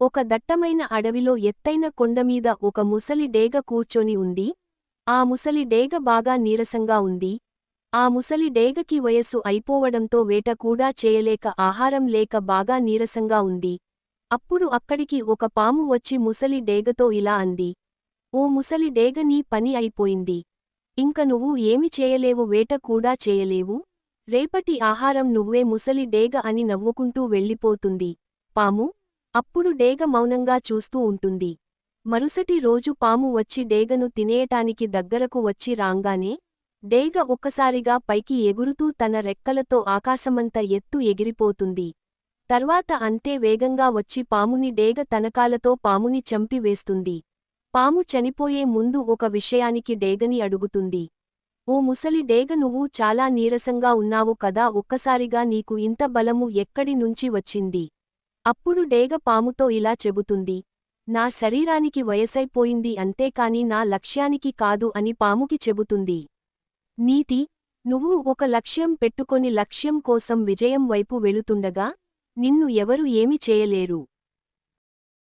ఒక దట్టమైన అడవిలో ఎత్తైన కొండమీద ఒక ముసలి డేగ కూర్చొని ఉంది. ఆ ముసలి డేగ బాగా నీరసంగా ఉంది. ఆ ముసలి డేగకి వయస్సు అయిపోవడంతో వేట కూడా చేయలేక ఆహారం లేక బాగా నీరసంగా ఉంది. అప్పుడు అక్కడికి ఒక పాము వచ్చి ముసలి డేగతో ఇలా అంది. ఓ ముసలి డేగ, నీ పని అయిపోయింది. ఇంక నువ్వు ఏమి చేయలేవు, వేట కూడా చేయలేవు. రేపటి ఆహారం నువ్వే, ముసలి డేగ అని నవ్వుకుంటూ వెళ్ళిపోతుంది. పాము అప్పుడు డేగ మౌనంగా చూస్తూ ఉంటుంది. మరుసటి రోజు పాము వచ్చి డేగను తినేయటానికి దగ్గరకు వచ్చి రాంగానే డేగ ఒక్కసారిగా పైకి ఎగురుతూ తన రెక్కలతో ఆకాశమంత ఎత్తు ఎగిరిపోతుంది. తర్వాత అంతే వేగంగా వచ్చి పాముని డేగ తనకాలతో పాముని చంపి వేస్తుంది. పాము చనిపోయే ముందు ఒక విషయానికి డేగని అడుగుతుంది. ఓ ముసలి డేగ, నువ్వు చాలా నీరసంగా ఉన్నావు కదా, ఒక్కసారిగా నీకు ఇంత బలము ఎక్కడి నుంచి వచ్చింది? అప్పుడు డేగ పాముతో ఇలా చెబుతుంది. నా శరీరానికి వయసైపోయింది, అంతేకాని నా లక్ష్యానికి కాదు అని పాముకి చెబుతుంది. నీతి: నువ్వు ఒక లక్ష్యం పెట్టుకొని లక్ష్యం కోసం విజయం వైపు వెళుతుండగా నిన్ను ఎవరు ఏమి చేయలేరు.